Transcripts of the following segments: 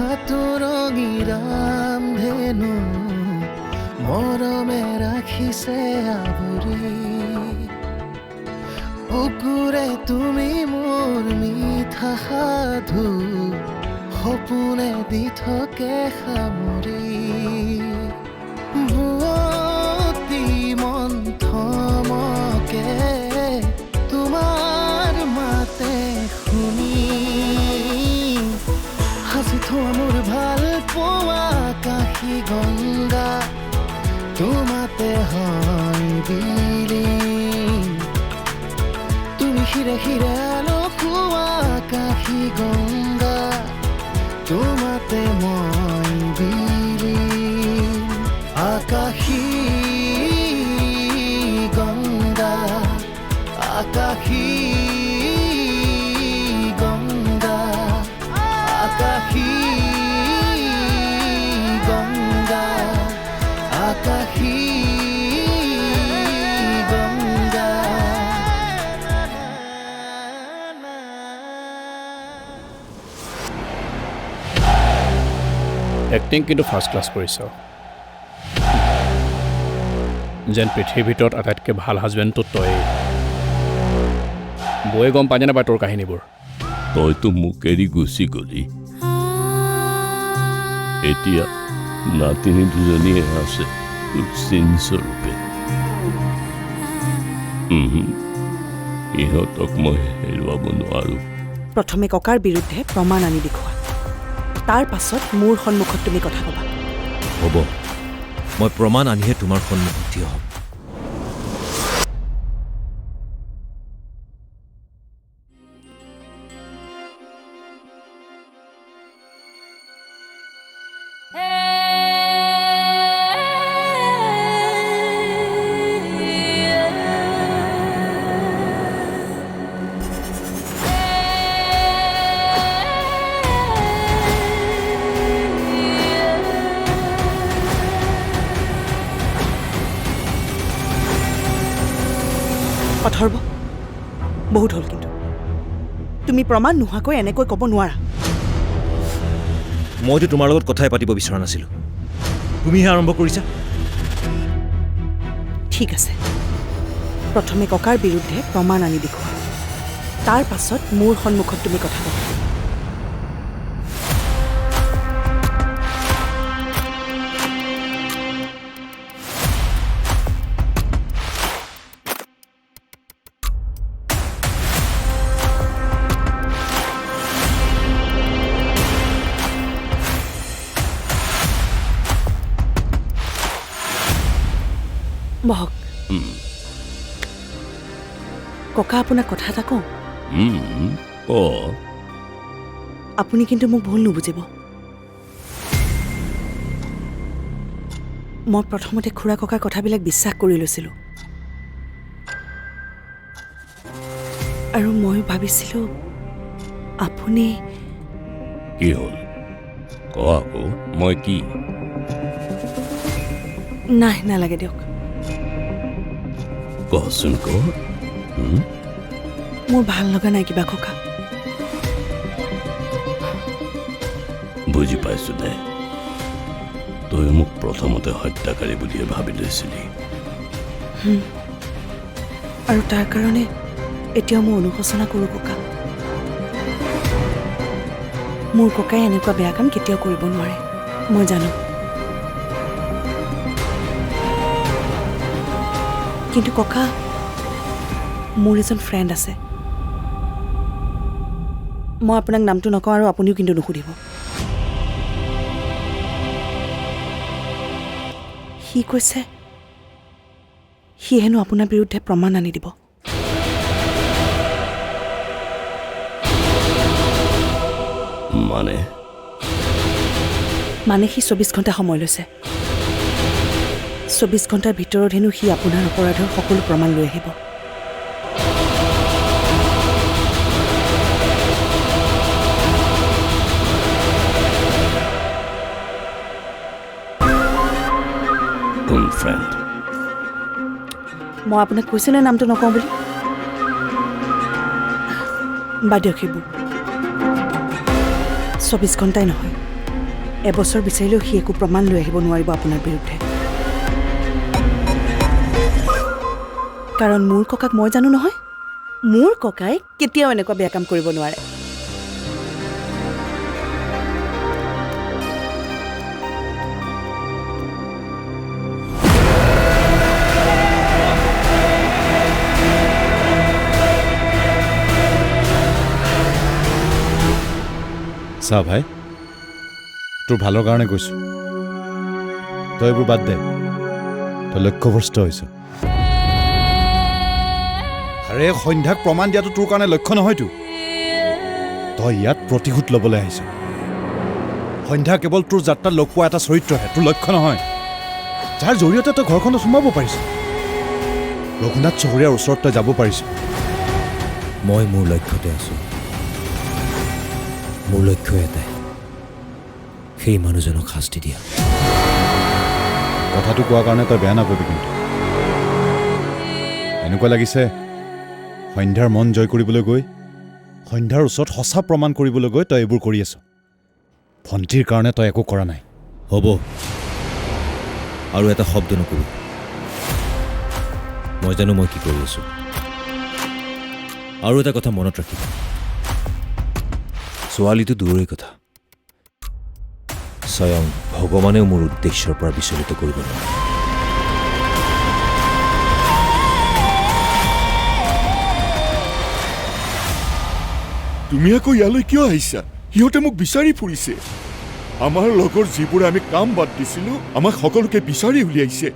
খাতুৰঙী ৰামধেনু মৰমে ৰাখিছে আৱৰি বুকুৰে তুমি মোৰ মিঠা সাধু সপোনে দি থাকে সামৰি বুৱতী মন থমকে তোমাৰ মাতে শুনি সাজি থোৱা মোৰ ভাল পোৱা কাশী গংগা তোমাতে হয় বিলীন তুমি শিৰে শিৰে লখোৱা কাশী গংগা তোমাতে মই বিলীন আকাশী গংগা আকাশী গংগা আকাশী গংগা আকাশী গংগা এক্টিং কিন্তু ফাৰ্ষ্ট ক্লাছ কৰিছ যেন পৃথিৱীৰ ভিতৰত আটাইতকৈ ভাল হাজবেণ্ডটো তই বৌয়ে গম পাই নাপায় তোৰ কাহিনীবোৰ তইতো মোক এৰি গুচি গলি এতিয়া নাতিনী দুজনীয়ে আছে তোৰ চিনস্বৰূপে ইহঁতক মই হেৰুৱাব নোৱাৰো প্ৰথমে ককাৰ বিৰুদ্ধে প্ৰমাণ আনি দেখুওৱা তাৰ পাছত মোৰ সন্মুখত তুমি কথা ক'বা হ'ব মই প্ৰমাণ আনিহে তোমাৰ সন্মুখত থিয় হ'ম অথৰ্ব বহুত হ'ল কিন্তু তুমি প্ৰমাণ নোহোৱাকৈ এনেকৈ ক'ব নোৱাৰা মইতো তোমাৰ লগত কথাই পাতিব বিচৰা নাছিলোঁ তুমিহে আৰম্ভ কৰিছা ঠিক আছে প্ৰথমে ককাৰ বিৰুদ্ধে প্ৰমাণ আনি দেখুওৱা তাৰ পাছত মোৰ সন্মুখত তুমি কথা ক'বা বহক ককা আপোনাক কথা এটা কওঁ আপুনি কিন্তু মোক ভুল নুবুজিব মই প্ৰথমতে খুৰা ককাৰ কথাবিলাক বিশ্বাস কৰি লৈছিলোঁ আৰু মই ভাবিছিলোঁ আপুনি কি হ'ল ক আকৌ মই কি নাই নালাগে দিয়ক কচোন ক মোৰ ভাল লগা নাই কিবা ককা বুজি পাইছো দে তই মোক প্ৰথমতে হত্যাকাৰী বুলিয়ে ভাবি লৈছিলি আৰু তাৰ কাৰণে এতিয়াও মই অনুশোচনা কৰোঁ ককা মোৰ ককাই এনেকুৱা বেয়া কাম কেতিয়াও কৰিব নোৱাৰে মই জানো কিন্তু ককা মোৰ এজন ফ্ৰেণ্ড আছে মই আপোনাক নামটো নকওঁ আৰু আপুনিও কিন্তু নুসুধিব সি কৈছে সি হেনো আপোনাৰ বিৰুদ্ধে প্ৰমাণ আনি দিব মানে সি 24 ঘণ্টা সময় লৈছে 24 ঘণ্টাৰ ভিতৰত হেনো সি আপোনাৰ অপৰাধৰ সকলো প্ৰমাণ লৈ আহিব মই আপোনাক কৈছিলোঁ নামটো নকওঁ বুলি বাদ দিয়ক সেইবোৰ 24 ঘণ্টাই নহয় এবছৰ বিচাৰিলেও সি একো প্ৰমাণ লৈ আহিব নোৱাৰিব আপোনাৰ বিৰুদ্ধে। কাৰণ মোৰ ককাক মই জানো নহয়, মোৰ ককাই কেতিয়াও এনেকুৱা বেয়া কাম কৰিব নোৱাৰে। চা ভাই, তোৰ ভালৰ কাৰণে কৈছোঁ, তই এইবোৰ বাদ দে, তই লক্ষ্যভ্ৰষ্ট হৈছ। আৰে সন্ধ্যাক প্ৰমাণ দিয়াটো তোৰ কাৰণে লক্ষ্য নহয়তো, তই ইয়াত প্ৰতিশোধ ল'বলৈ আহিছ। সন্ধ্যা কেৱল তোৰ যাত্ৰাত লগ পোৱা এটা চৰিত্ৰহে, তোৰ লক্ষ্য নহয়, যাৰ জৰিয়তে তই ঘৰখনত সোমাব পাৰিছ, ৰঘুনাথ চহৰীয়াৰ ওচৰত তই যাব পাৰিছ। মই মোৰ লক্ষ্যতে আছোঁ। মোৰ লক্ষ্য এটাই, সেই মানুহজনক শাস্তি দিয়া। কথাটো কোৱাৰ কাৰণে তই বেয়া নাপাবি, কিন্তু এনেকুৱা লাগিছে সন্ধ্যাৰ মন জয় কৰিবলৈ গৈ, সন্ধ্যাৰ ওচৰত সঁচা প্ৰমাণ কৰিবলৈ গৈ তই এইবোৰ কৰি আছ। ভণ্টিৰ কাৰণে তই একো কৰা নাই। হ'ব, আৰু এটা শব্দ নকৰোঁ। মই জানো মই কি কৰি আছোঁ। আৰু এটা কথা মনত ৰাখিবা, ছোৱালীটো দূৰৰে কথা, স্বয়ং ভগৱানেও মোৰ উদ্দেশ্যৰ পৰা বিচলিত কৰিব নোৱাৰে। তুমি আকৌ ইয়ালৈ কিয় আহিছা? সিহঁতে মোক বিচাৰি ফুৰিছে। আমাৰ লগৰ যিবোৰে আমি কাম বাদ দিছিলোঁ, আমাক সকলোকে বিচাৰি উলিয়াইছে।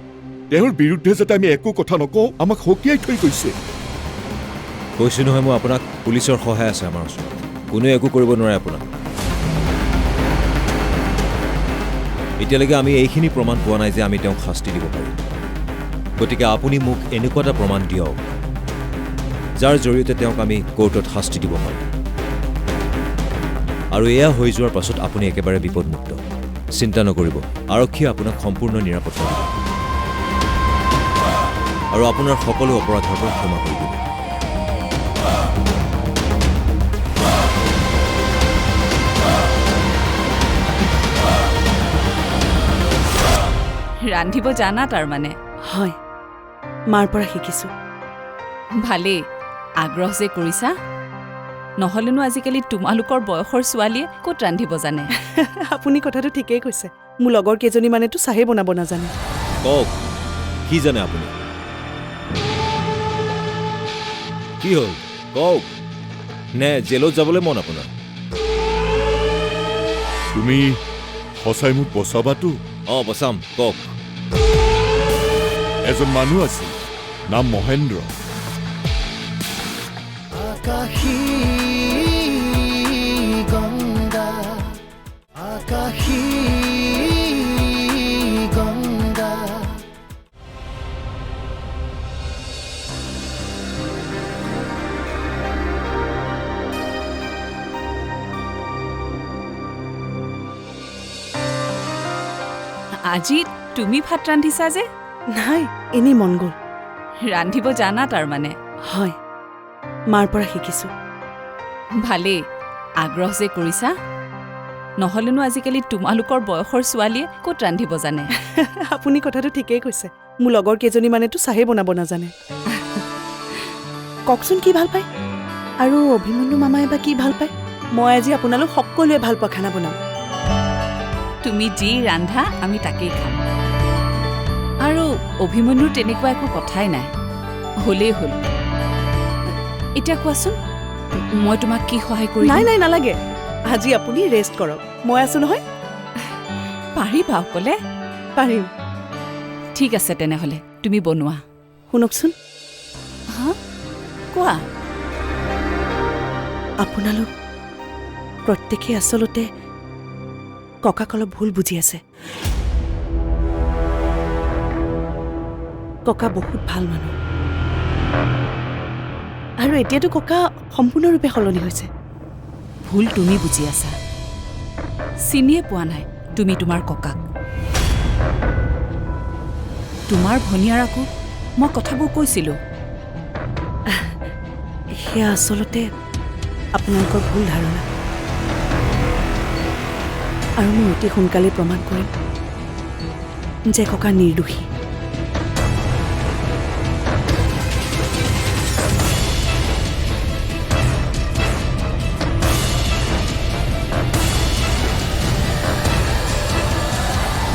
তেওঁৰ বিৰুদ্ধে যাতে আমি একো কথা নকওঁ, আমাক সকীয়াই থৈ গৈছে। কৈছোঁ নহয়, মই আপোনাক পুলিচৰ সহায় আছে আমাৰ ওচৰত, কোনেও একো কৰিব নোৱাৰে আপোনাক। এতিয়ালৈকে আমি এইখিনি প্ৰমাণ পোৱা নাই যে আমি তেওঁক শাস্তি দিব পাৰিম। গতিকে আপুনি মোক এনেকুৱা এটা প্ৰমাণ দিয়ক যাৰ জৰিয়তে তেওঁক আমি কোৰ্টত শাস্তি দিব পাৰিম। আৰু এয়া হৈ যোৱাৰ পাছত আপুনি একেবাৰে বিপদমুক্ত, চিন্তা নকৰিব। আৰক্ষীয়ে আপোনাক সম্পূৰ্ণ নিৰাপত্তা দিব আৰু আপোনাৰ সকলো অপৰাধৰ পৰা ক্ষমা কৰি দিব। ৰান্ধিব জানা তাৰমানে? হয়, মাৰ পৰা শিকিছোঁ। ভালেই, আগ্ৰহ যে কৰিছা। নহ'লেনো আজিকালি তোমালোকৰ বয়সৰ ছোৱালীয়ে ক'ত ৰান্ধিব জানে? আপুনি কথাটো ঠিকেই কৈছে। মোৰ লগৰ কেইজনীমানেতো চাহেই বনাব নাজানে। কওক, কি জানে আপুনি? কি হ'ল কওক, নে জেলত যাবলৈ মন আপোনাৰ? তুমি সঁচাই মোক বচাবাতো? অঁ, বচাম, কওক। এজন মানুহ আছিল, নাম মহেন্দ্ৰ। আকাশী গংগা, আকাশী গংগা। আজি তুমি ভাত ৰান্ধিছা যে? নাই, এনেই মন গ'ল। ৰান্ধিব জানা তাৰমানে? হয়, মাৰ পৰা শিকিছোঁ। ভালেই, আগ্ৰহ যে কৰিছা। নহ'লেনো আজিকালি তোমালোকৰ বয়সৰ ছোৱালীয়ে ক'ত ৰান্ধিব জানে? আপুনি কথাটো ঠিকেই কৈছে। মোৰ লগৰ কেইজনীমানেতো চাহেই বনাব নাজানে। কওকচোন কি ভাল পায়? আৰু অভিমন্যু মামাই বা কি ভাল পায়? মই আজি আপোনালোক সকলোৱে ভাল পোৱা খানা বনাম। তুমি যি ৰান্ধা আমি তাকেই খাম। আৰু অভিমন্যুৰ তেনেকুৱা একো কথাই নাই, হ'লেই হ'ল। এতিয়া কোৱাচোন, মই তোমাক কি সহায় কৰিম? নাই নাই, নালাগে। আজি আপুনি ৰেষ্ট কৰক, মই আছোঁ নহয়। পাৰিবা অকলে? পাৰিম। ঠিক আছে তেনেহ'লে, তুমি বনোৱা। শুনকচোন, হা, কোৱা। আপোনালোক প্ৰত্যেকেই আচলতে ককাক অলপ ভুল বুজি আছে। ককা বহুত ভাল মানুহ, আৰু এতিয়াতো ককা সম্পূৰ্ণৰূপে সলনি হৈছে। ভুল তুমি বুজি আছা, চিনিয়ে পোৱা নাই তুমি তোমাৰ ককাক। তোমাৰ ভনীয়াৰাকো মই কথাবোৰ কৈছিলোঁ। সেয়া আচলতে আপোনালোকৰ ভুল ধাৰণা। আৰু মই অতি সোনকালে প্ৰমাণ কৰিম যে ককা নিৰ্দোষী।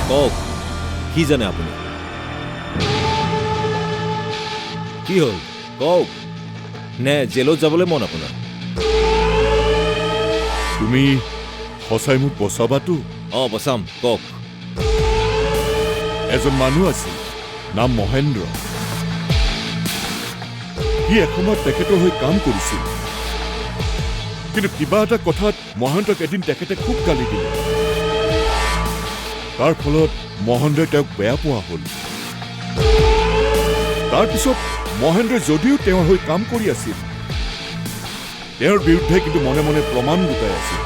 কওক কি জানে আপুনি? কি হ'ল কওক, নে জেলত যাবলৈ মন আপোনাৰ? তুমি সঁচাই মোক বচাবাতো? অঁ বচাম, কওক। এজন মানুহ আছিল, নাম মহেন্দ্ৰ। সি এসময়ত তেখেতৰ হৈ কাম কৰিছিল, কিন্তু কিবা এটা কথাত মহেন্দ্ৰক এদিন তেখেতে খুব গালি দিলে। তাৰ ফলত মহেন্দ্ৰই তেওঁক বেয়া পোৱা হ'ল। তাৰপিছত মহেন্দ্ৰই যদিও তেওঁৰ হৈ কাম কৰি আছিল, তেওঁৰ বিৰুদ্ধে কিন্তু মনে মনে প্ৰমাণ গোটাই আছিল।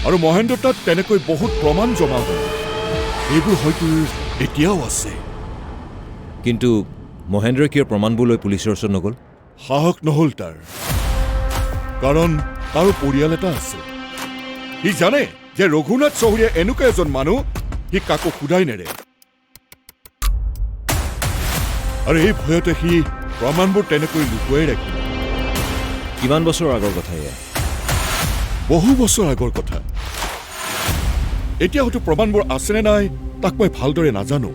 আৰু মহেন্দ্ৰ তাত তেনেকৈ বহুত প্ৰমাণ জমা হ'ল। এইবোৰ হয়তো এতিয়াও আছে। কিন্তু মহেন্দ্ৰই কিয় প্ৰমাণবোৰ লৈ পুলিচৰ ওচৰত নগ'ল? সাহস নহ'ল তাৰ, কাৰণ তাৰো পৰিয়াল এটা আছে। সি জানে যে ৰঘুনাথ চৌধুৰীয়ে এনেকুৱা এজন মানুহ, সি কাকো সোধাই নেৰে। আৰু এই ভয়তে সি প্ৰমাণবোৰ তেনেকৈ লুকুৱাই ৰাখিল। কিমান বছৰ আগৰ কথা এয়া? বহু বছৰ আগৰ কথা। এতিয়া হয়তো প্ৰমাণবোৰ আছেনে নাই তাক মই ভালদৰে নাজানো।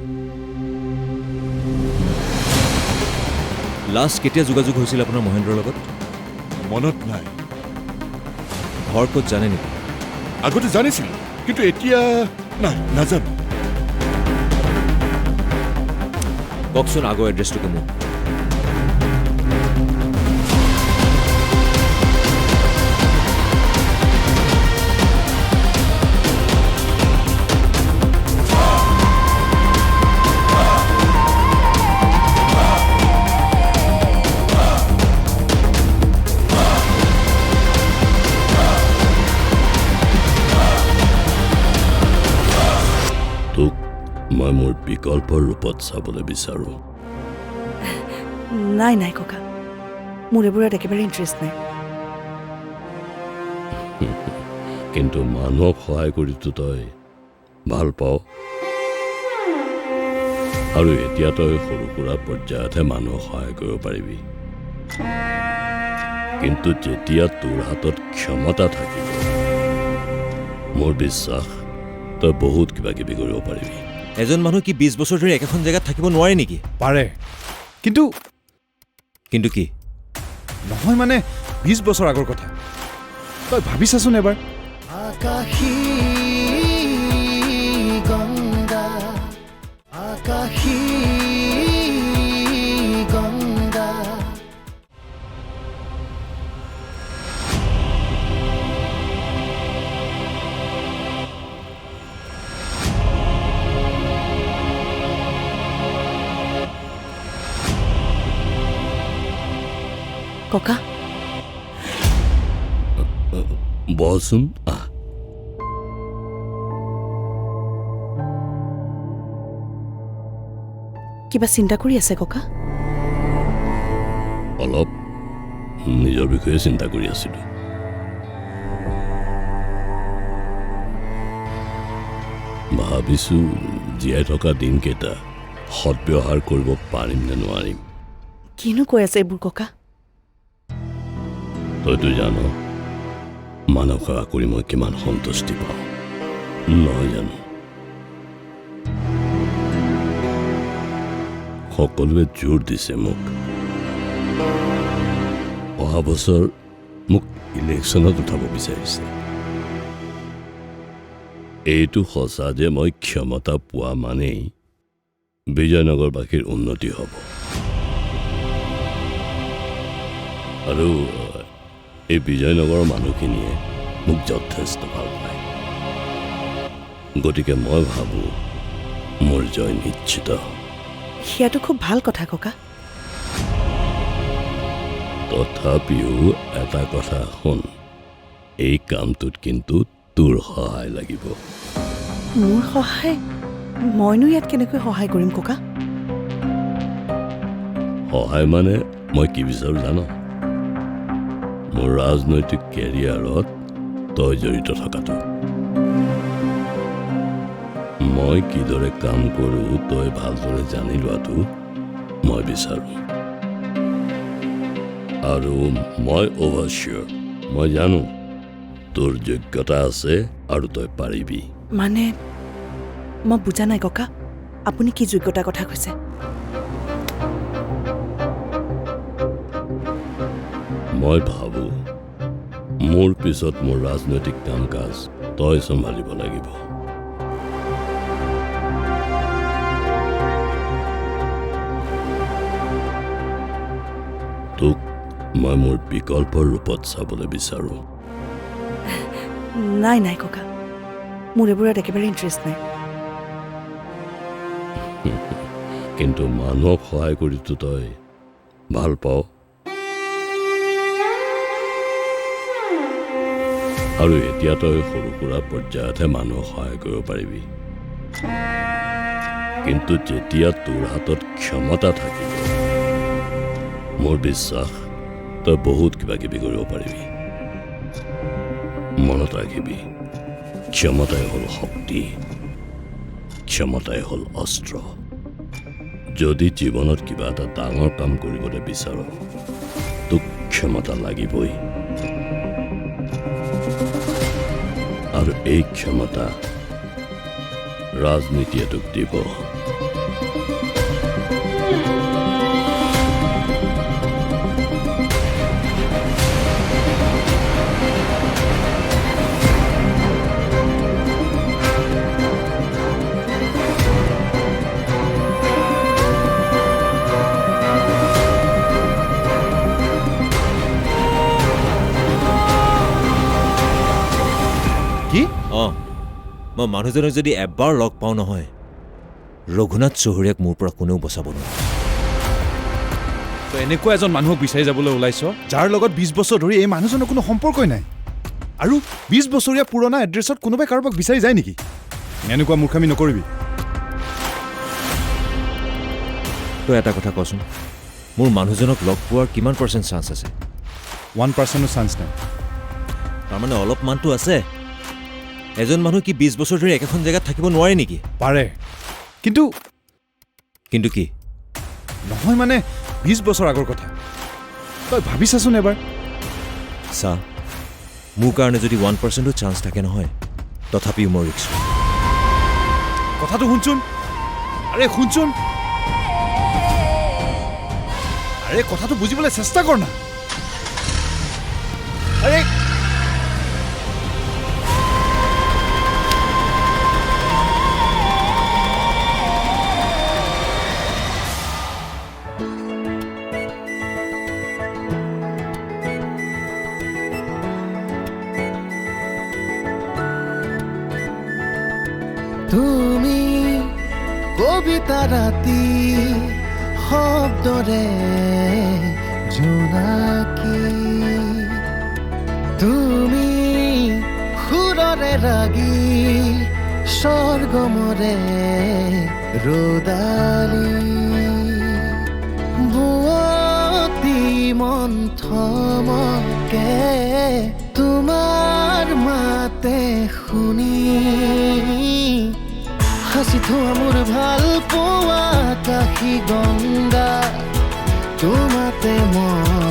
লাষ্ট কেতিয়া যোগাযোগ হৈছিল আপোনাৰ মহেন্দ্ৰৰ লগত? মনত নাই। ঘৰ ক'ত জানে নেকি? আগতে জানিছিল, কিন্তু এতিয়া নাই, নাজানো। কওকচোন আগৰ এড্ৰেছটোকে মোক। তোক মই মোৰ বিকল্পৰ ৰূপত চাবলৈ বিচাৰোঁ। নাই নাই ককা, মোৰ এইবোৰত একেবাৰে ইণ্টাৰেষ্ট নাই। কিন্তু মানুহক সহায় কৰিতো তই ভাল পাওঁ, আৰু এতিয়া তই সৰু সুৰা পৰ্যায়তহে মানুহক সহায় কৰিব পাৰিবি। কিন্তু যেতিয়া তোৰ হাতত ক্ষমতা থাকিব, মোৰ বিশ্বাস তই বহুত কিবা কিবি কৰিব পাৰিবি। এজন মানুহ কি 20 বছৰ ধৰি একেখন জেগাত থাকিব নোৱাৰে নেকি? পাৰে, কিন্তু কিন্তু কি? নহয় মানে 20 বছৰ আগৰ কথা। তই ভাবিছাচোন এবাৰ। আকাশী গংগা, আকাশী গংগা। ককা বহচোন, আহ। কিবা চিন্তা কৰি আছে ককা? অলপ নিজৰ বিষয়ে চিন্তা কৰি আছিলোঁ। ভাবিছোঁ জীয়াই থকা দিনকেইটা সৎব্যৱহাৰ কৰিব পাৰিম নে নোৱাৰিম। কিনো কৈ আছে এইবোৰ ককা? তইতো জান মানৱ সেৱা কৰি মই কিমান সন্তুষ্টি পাওঁ, নহয় জানো? সকলোৱে জোৰ দিছে মোক। অহা বছৰ মোক ইলেকশ্যনত উঠাব বিচাৰিছে। এইটো সঁচা যে মই ক্ষমতা পোৱা মানেই বিজয়নগৰবাসীৰ উন্নতি হ'ব, আৰু এই বিজয়নগৰৰ মানুহখিনিয়ে মোক যথেষ্ট ভাল পায়। গতিকে মই ভাবোঁ মোৰ জয় নিশ্চিত। সেয়াটো খুব ভাল কথা ককা। তথাপিও এটা কথা শুন, এই কামটোত কিন্তু তোৰ সহায় লাগিব। মোৰ সহায়? মইনো ইয়াত কেনেকৈ সহায় কৰিম ককা? সহায় মানে মই কি বিচাৰোঁ জানো? মোৰ ৰাজনৈতিক কেৰিয়াৰত তই জড়িত থকাটো মই কিদৰে কাম কৰোঁ তই ভালদৰে জানি লোৱাটো মই বিচাৰোঁ আৰু মই অৱশ্যৰ মই জানো তোৰ যোগ্যতা আছে আৰু তই পাৰিবি মানে মই বুজা নাই ককা আপুনি কি যোগ্যতাৰ কথা কৈছে মই ভাবোঁ মোৰ পিছত মোৰ ৰাজনৈতিক কাম কাজ তই চম্ভালিব লাগিব তোক মই মোৰ বিকল্পৰ ৰূপত চাবলৈ বিচাৰোঁ নাই নাই ককা মোৰ এইবোৰত একেবাৰে ইণ্টাৰেষ্ট নাই কিন্তু মানুহক সহায় কৰিতো তই ভাল পাওঁ আৰু এতিয়া তই সৰু সুৰা পৰ্যায়তহে মানুহক সহায় কৰিব পাৰিবি কিন্তু যেতিয়া তোৰ হাতত ক্ষমতা থাকিব মোৰ বিশ্বাস তই বহুত কিবা কিবি কৰিব পাৰিবি মনত ৰাখিবি ক্ষমতাই হ'ল শক্তি ক্ষমতাই হ'ল অস্ত্ৰ যদি জীৱনত কিবা এটা ডাঙৰ কাম কৰিবলৈ বিচাৰ তোক ক্ষমতা লাগিবই আৰু এই ক্ষমতা ৰাজনীতিয়ে তোক দিব কি অঁ মই মানুহজনক যদি এবাৰ লগ পাওঁ নহয় ৰঘুনাথ চৌধুৰীক মোৰ পৰা কোনেও বচাব নোৱাৰে তই এনেকুৱা এজন মানুহক বিচাৰি যাবলৈ ওলাইছ যাৰ লগত 20 বছৰ ধৰি এই মানুহজনৰ কোনো সম্পৰ্কই নাই আৰু 20 বছৰীয়া পুৰণা এড্ৰেছত কোনোবাই কাৰোবাক বিচাৰি যায় নেকি এনেকুৱা মূৰ্খামি নকৰিবি তই এটা কথা কচোন মোৰ মানুহজনক লগ পোৱাৰ কিমান % চান্স আছে 1%ও চান্স নাই তাৰমানে অলপমানটো আছে এজন মানুহ কি 20 বছৰ ধৰি একেখন জেগাত থাকিব নোৱাৰে নেকি পাৰে কিন্তু কি নহয় মানে 20 বছৰ আগৰ কথা তই ভাবিছাচোন এবাৰ চা মোৰ কাৰণে যদি 1%ও চান্স থাকে নহয় তথাপিও মই ৰিক্স কথাটো শুনচোন আৰে শুনচোন আৰে কথাটো বুজিবলৈ চেষ্টা কৰ না আৰে তুমি কবিতা ৰাতি শব্দৰে জোনাকী তুমি সুৰৰে ৰাগী স্বৰ্গমৰে ৰদালি বুৱতী মন্থমকে তোমাৰ মাতে শুনি হাসি থোৱা মোৰ ভাল পোৱা কাশী গংগা তোমাতে মই